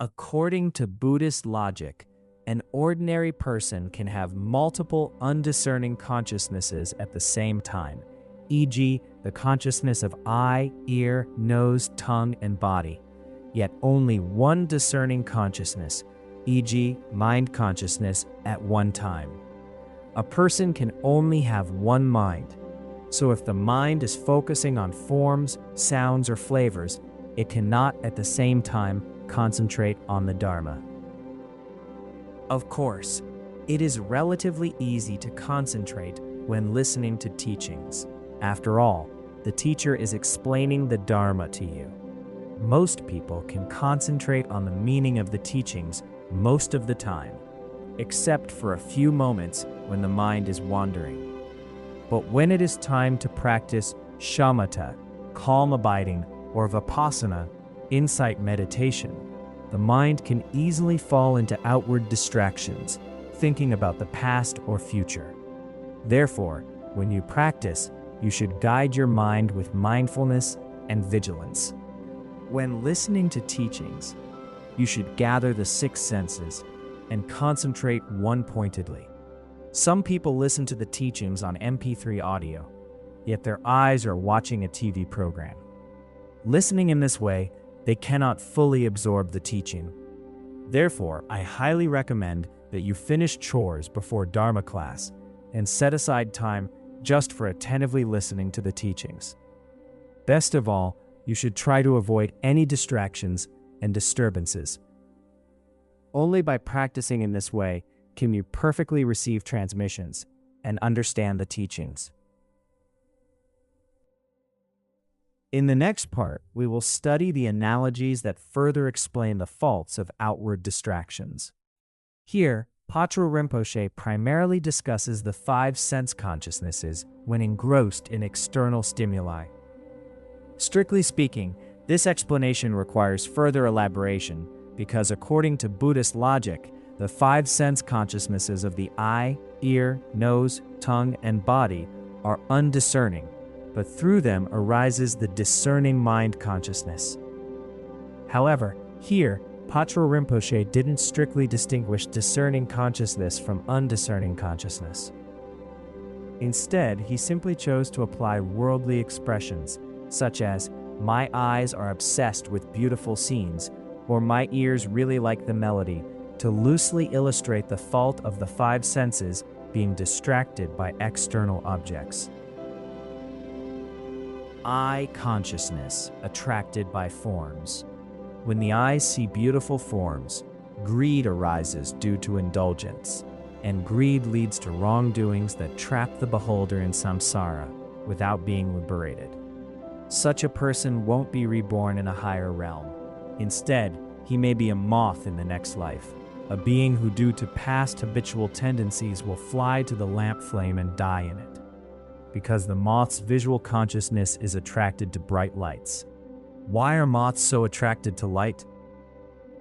According to Buddhist logic, an ordinary person can have multiple undiscerning consciousnesses at the same time, e.g., the consciousness of eye, ear, nose, tongue, and body, yet only one discerning consciousness, e.g., mind consciousness, at one time. A person can only have one mind, so if the mind is focusing on forms, sounds, or flavors, it cannot at the same time concentrate on the Dharma. Of course, it is relatively easy to concentrate when listening to teachings. After all, the teacher is explaining the Dharma to you. Most people can concentrate on the meaning of the teachings most of the time, except for a few moments when the mind is wandering. But when it is time to practice shamatha, calm abiding, or vipassana, insight meditation, the mind can easily fall into outward distractions, thinking about the past or future. Therefore, when you practice, you should guide your mind with mindfulness and vigilance. When listening to teachings, you should gather the six senses and concentrate one-pointedly. Some people listen to the teachings on MP3 audio, yet their eyes are watching a TV program. Listening in this way, they cannot fully absorb the teaching. Therefore, I highly recommend that you finish chores before Dharma class and set aside time just for attentively listening to the teachings. Best of all, you should try to avoid any distractions and disturbances. Only by practicing in this way can you perfectly receive transmissions and understand the teachings. In the next part, we will study the analogies that further explain the faults of outward distractions. Here, Patrul Rinpoche primarily discusses the 5 sense consciousnesses when engrossed in external stimuli. Strictly speaking, this explanation requires further elaboration because according to Buddhist logic, the 5 sense consciousnesses of the eye, ear, nose, tongue, and body are undiscerning, but through them arises the discerning mind consciousness. However, here, Patrul Rinpoche didn't strictly distinguish discerning consciousness from undiscerning consciousness. Instead, he simply chose to apply worldly expressions, such as, "My eyes are obsessed with beautiful scenes," or "My ears really like the melody," to loosely illustrate the fault of the 5 senses being distracted by external objects. Eye consciousness, attracted by forms. When the eyes see beautiful forms, greed arises due to indulgence, and greed leads to wrongdoings that trap the beholder in samsara without being liberated. Such a person won't be reborn in a higher realm. Instead, he may be a moth in the next life, a being who due to past habitual tendencies will fly to the lamp flame and die in it, because the moth's visual consciousness is attracted to bright lights. Why are moths so attracted to light?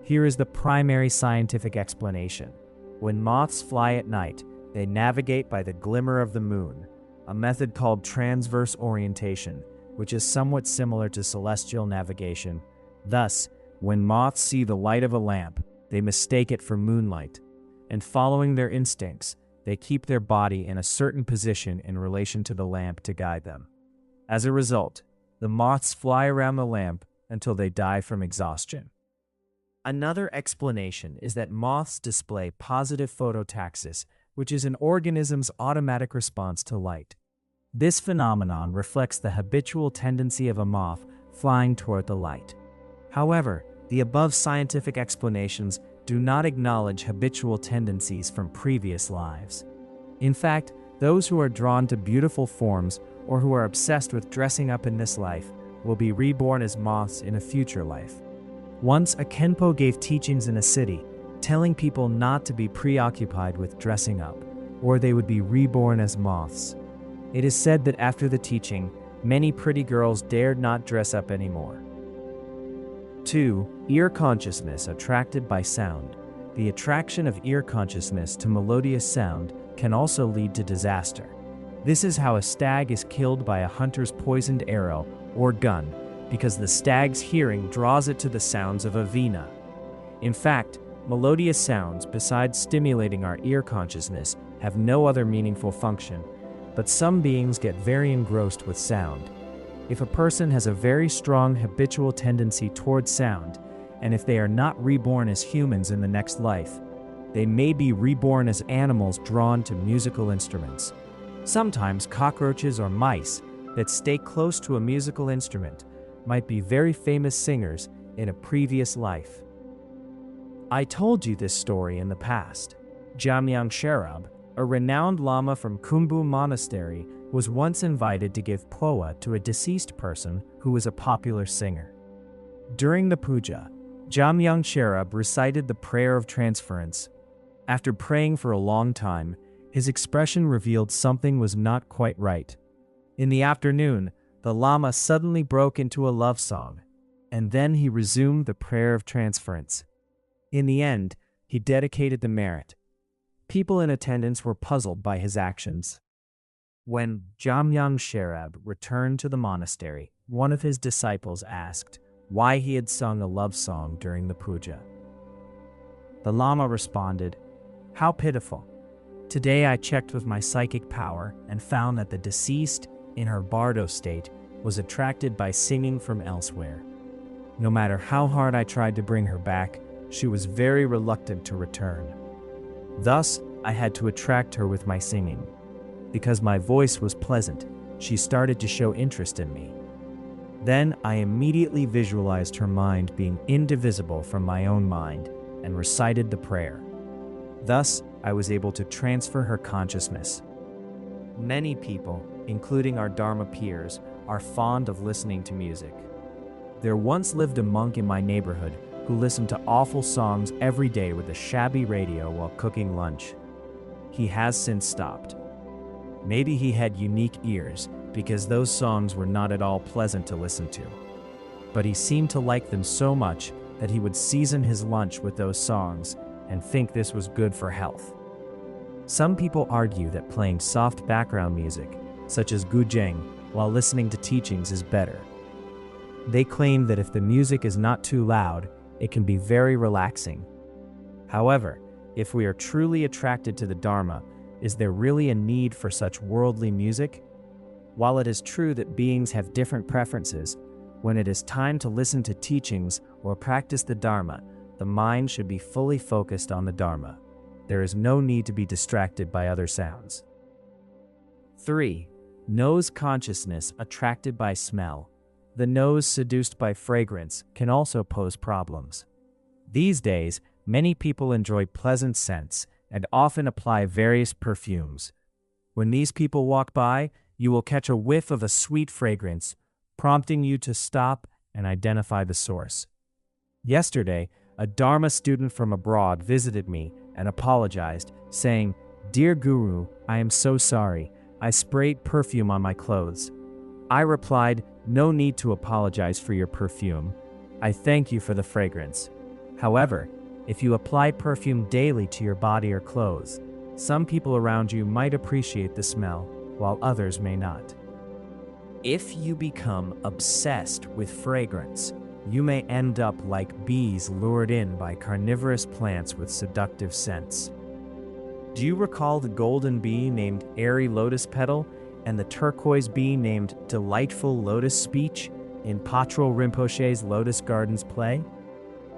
Here is the primary scientific explanation. When moths fly at night, they navigate by the glimmer of the moon, a method called transverse orientation, which is somewhat similar to celestial navigation. Thus, when moths see the light of a lamp, they mistake it for moonlight, and following their instincts, they keep their body in a certain position in relation to the lamp to guide them. As a result, the moths fly around the lamp until they die from exhaustion. Another explanation is that moths display positive phototaxis, which is an organism's automatic response to light. This phenomenon reflects the habitual tendency of a moth flying toward the light. However, the above scientific explanations do not acknowledge habitual tendencies from previous lives. In fact, those who are drawn to beautiful forms or who are obsessed with dressing up in this life will be reborn as moths in a future life. Once a Khenpo gave teachings in a city, telling people not to be preoccupied with dressing up, or they would be reborn as moths. It is said that after the teaching, many pretty girls dared not dress up anymore. 2. Ear consciousness attracted by sound. The attraction of ear consciousness to melodious sound can also lead to disaster. This is how a stag is killed by a hunter's poisoned arrow or gun, because the stag's hearing draws it to the sounds of a veena. In fact, melodious sounds, besides stimulating our ear consciousness, have no other meaningful function, but some beings get very engrossed with sound. If a person has a very strong habitual tendency towards sound, and if they are not reborn as humans in the next life, they may be reborn as animals drawn to musical instruments. Sometimes cockroaches or mice that stay close to a musical instrument might be very famous singers in a previous life. I told you this story in the past. Jamyang Sherab, a renowned lama from Khumbu Monastery, was once invited to give poa to a deceased person who was a popular singer. During the puja, Jamyang Sherab recited the prayer of transference. After praying for a long time, his expression revealed something was not quite right. In the afternoon, the Lama suddenly broke into a love song, and then he resumed the prayer of transference. In the end, he dedicated the merit. People in attendance were puzzled by his actions. When Jamyang Sherab returned to the monastery, one of his disciples asked why he had sung a love song during the puja. The Lama responded, "How pitiful. Today I checked with my psychic power and found that the deceased, in her bardo state, was attracted by singing from elsewhere. No matter how hard I tried to bring her back, she was very reluctant to return. Thus, I had to attract her with my singing. Because my voice was pleasant, she started to show interest in me. Then I immediately visualized her mind being indivisible from my own mind and recited the prayer. Thus, I was able to transfer her consciousness." Many people, including our Dharma peers, are fond of listening to music. There once lived a monk in my neighborhood who listened to awful songs every day with a shabby radio while cooking lunch. He has since stopped. Maybe he had unique ears because those songs were not at all pleasant to listen to. But he seemed to like them so much that he would season his lunch with those songs and think this was good for health. Some people argue that playing soft background music, such as guzheng, while listening to teachings is better. They claim that if the music is not too loud, it can be very relaxing. However, if we are truly attracted to the Dharma, is there really a need for such worldly music? While it is true that beings have different preferences, when it is time to listen to teachings or practice the Dharma, the mind should be fully focused on the Dharma. There is no need to be distracted by other sounds. 3. Nose consciousness attracted by smell. The nose seduced by fragrance can also pose problems. These days, many people enjoy pleasant scents and often apply various perfumes. When these people walk by, you will catch a whiff of a sweet fragrance, prompting you to stop and identify the source. Yesterday, a Dharma student from abroad visited me and apologized, saying, "Dear Guru, I am so sorry. I sprayed perfume on my clothes." I replied, "No need to apologize for your perfume. I thank you for the fragrance. However, if you apply perfume daily to your body or clothes, some people around you might appreciate the smell, while others may not. If you become obsessed with fragrance, you may end up like bees lured in by carnivorous plants with seductive scents. Do you recall the golden bee named Airy Lotus Petal and the turquoise bee named Delightful Lotus Speech in Patrul Rinpoche's Lotus Gardens play?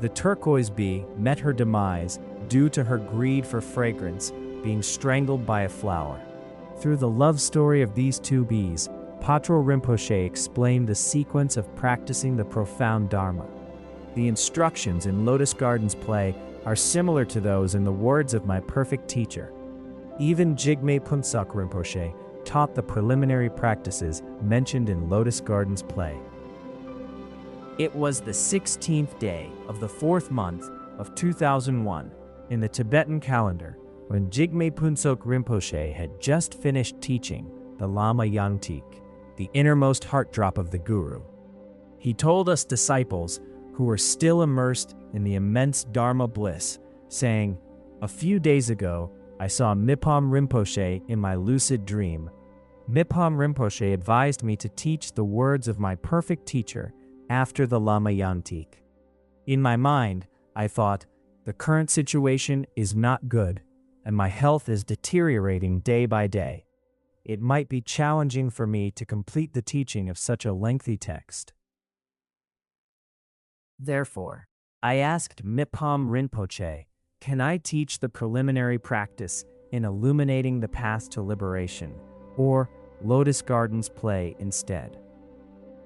The turquoise bee met her demise due to her greed for fragrance, being strangled by a flower. Through the love story of these two bees, Patrul Rinpoche explained the sequence of practicing the profound Dharma. The instructions in Lotus Gardens play are similar to those in the words of my perfect teacher. Even Jigme Punsuk Rinpoche taught the preliminary practices mentioned in Lotus Gardens play. It was the 16th day of the 4th month of 2001 in the Tibetan calendar when Jigme Punsuk Rinpoche had just finished teaching the Lama Yangtik, the innermost heart drop of the Guru. He told us disciples who were still immersed in the immense Dharma bliss, saying, "A few days ago, I saw Mipham Rinpoche in my lucid dream. Mipham Rinpoche advised me to teach the words of my perfect teacher after the Lama Yangtik. In my mind, I thought, the current situation is not good, and my health is deteriorating day by day. It might be challenging for me to complete the teaching of such a lengthy text. Therefore, I asked Mipham Rinpoche, can I teach the preliminary practice in illuminating the path to liberation, or Lotus Gardens play instead?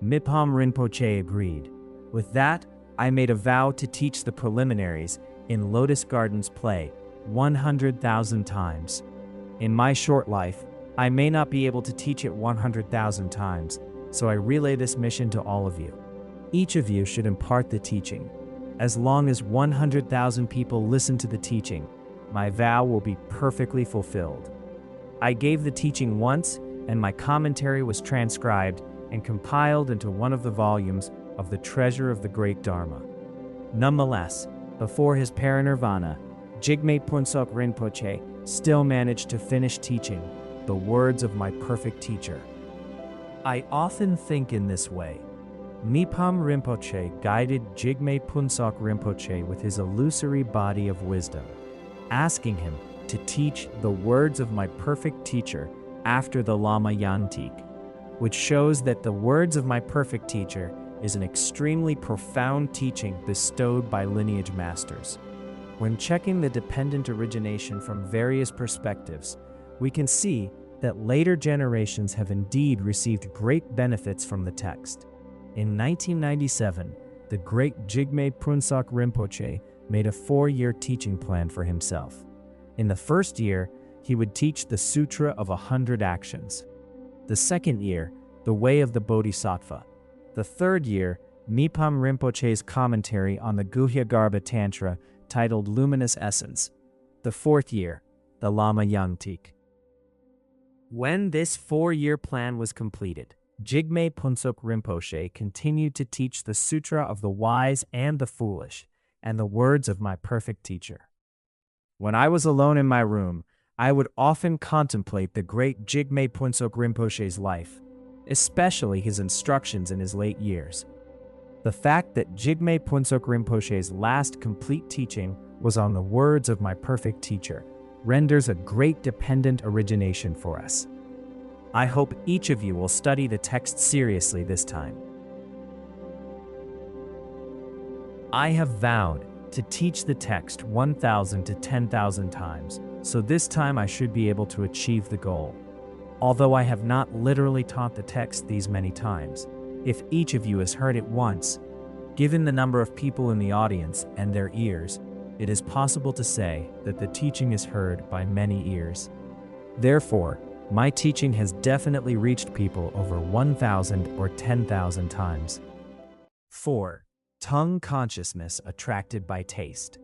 Mipham Rinpoche agreed. With that, I made a vow to teach the preliminaries in Lotus Gardens play 100,000 times. In my short life, I may not be able to teach it 100,000 times, so I relay this mission to all of you. Each of you should impart the teaching. As long as 100,000 people listen to the teaching, my vow will be perfectly fulfilled. I gave the teaching once, and my commentary was transcribed and compiled into one of the volumes of the Treasure of the Great Dharma. Nonetheless, before his parinirvana, Jigme Punsok Rinpoche still managed to finish teaching the words of my perfect teacher. I often think in this way. Mipham Rinpoche guided Jigme Punsok Rinpoche with his illusory body of wisdom, asking him to teach the words of my perfect teacher after the Lama Yantik, which shows that the words of my perfect teacher is an extremely profound teaching bestowed by lineage masters. When checking the dependent origination from various perspectives, we can see that later generations have indeed received great benefits from the text. In 1997, the great Jigme Punsok Rinpoche made a 4-year teaching plan for himself. In the first year, he would teach the Sutra of 100 Actions. The second year, the Way of the Bodhisattva. The third year, Mipham Rinpoche's commentary on the Guhyagarbha Tantra titled Luminous Essence. The fourth year, the Lama Yantik. When this 4-year plan was completed, Jigme Punsok Rinpoche continued to teach the Sutra of the Wise and the Foolish, and the words of my perfect teacher. When I was alone in my room, I would often contemplate the great Jigme Punsok Rinpoche's life, especially his instructions in his late years. The fact that Jigme Punsok Rinpoche's last complete teaching was on the words of my perfect teacher renders a great dependent origination for us. I hope each of you will study the text seriously this time. I have vowed to teach the text 1,000 to 10,000 times, so this time I should be able to achieve the goal. Although I have not literally taught the text these many times, if each of you has heard it once, given the number of people in the audience and their ears, it is possible to say that the teaching is heard by many ears. Therefore, my teaching has definitely reached people over 1,000 or 10,000 times. 4. Tongue consciousness attracted by taste.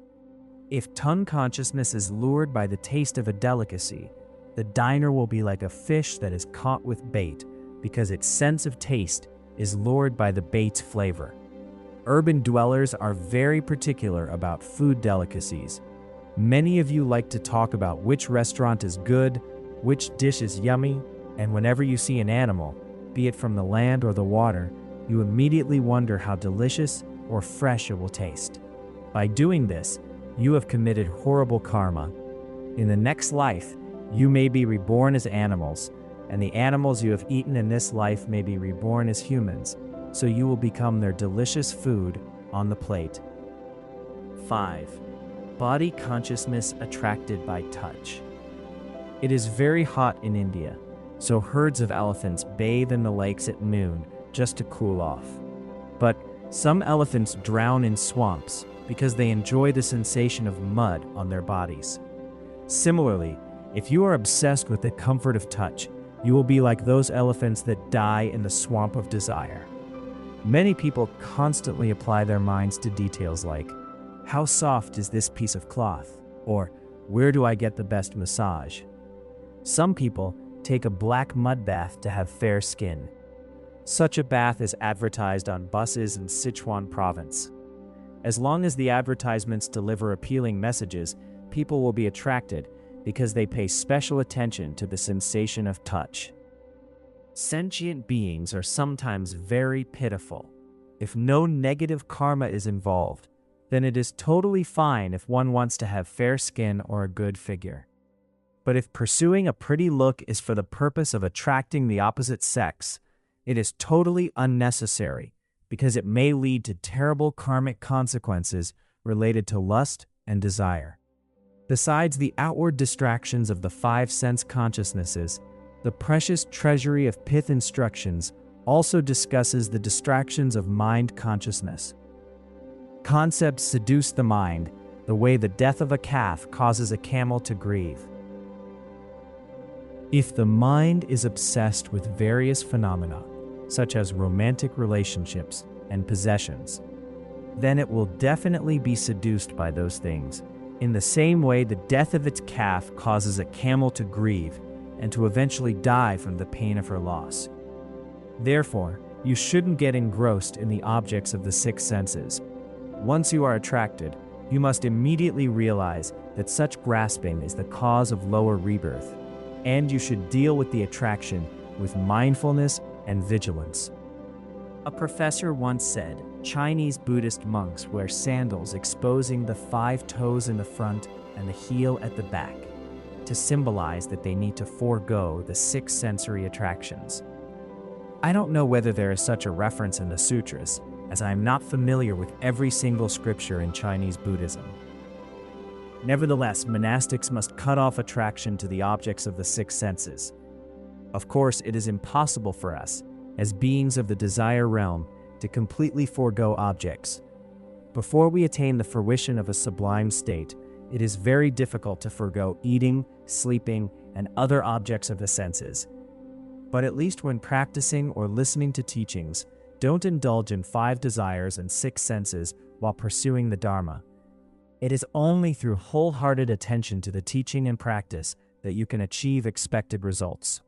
If tongue consciousness is lured by the taste of a delicacy, the diner will be like a fish that is caught with bait because its sense of taste is lured by the bait's flavor. Urban dwellers are very particular about food delicacies. Many of you like to talk about which restaurant is good, which dish is yummy, and whenever you see an animal, be it from the land or the water, you immediately wonder how delicious or fresh it will taste. By doing this, you have committed horrible karma. In the next life, you may be reborn as animals, and the animals you have eaten in this life may be reborn as humans, so you will become their delicious food on the plate. 5. Body consciousness attracted by touch. It is very hot in India, so herds of elephants bathe in the lakes at noon just to cool off. But some elephants drown in swamps because they enjoy the sensation of mud on their bodies. Similarly, if you are obsessed with the comfort of touch, you will be like those elephants that die in the swamp of desire. Many people constantly apply their minds to details like, how soft is this piece of cloth? Or, where do I get the best massage? Some people take a black mud bath to have fair skin. Such a bath is advertised on buses in Sichuan province. As long as the advertisements deliver appealing messages, people will be attracted because they pay special attention to the sensation of touch. Sentient beings are sometimes very pitiful. If no negative karma is involved, then it is totally fine if one wants to have fair skin or a good figure. But if pursuing a pretty look is for the purpose of attracting the opposite sex, it is totally unnecessary because it may lead to terrible karmic consequences related to lust and desire. Besides the outward distractions of the five sense consciousnesses, the precious treasury of pith instructions also discusses the distractions of mind consciousness. Concepts seduce the mind, the way the death of a calf causes a camel to grieve. If the mind is obsessed with various phenomena, such as romantic relationships and possessions, then it will definitely be seduced by those things, in the same way the death of its calf causes a camel to grieve and to eventually die from the pain of her loss. Therefore, you shouldn't get engrossed in the objects of the six senses. Once you are attracted, you must immediately realize that such grasping is the cause of lower rebirth, and you should deal with the attraction with mindfulness and vigilance. A professor once said, Chinese Buddhist monks wear sandals exposing the 5 toes in the front and the heel at the back, to symbolize that they need to forego the 6 sensory attractions. I don't know whether there is such a reference in the sutras, as I am not familiar with every single scripture in Chinese Buddhism. Nevertheless, monastics must cut off attraction to the objects of the 6 senses. Of course, it is impossible for us, as beings of the desire realm, to completely forego objects. Before we attain the fruition of a sublime state, it is very difficult to forego eating, sleeping, and other objects of the senses. But at least when practicing or listening to teachings, don't indulge in 5 desires and 6 senses while pursuing the Dharma. It is only through wholehearted attention to the teaching and practice that you can achieve expected results.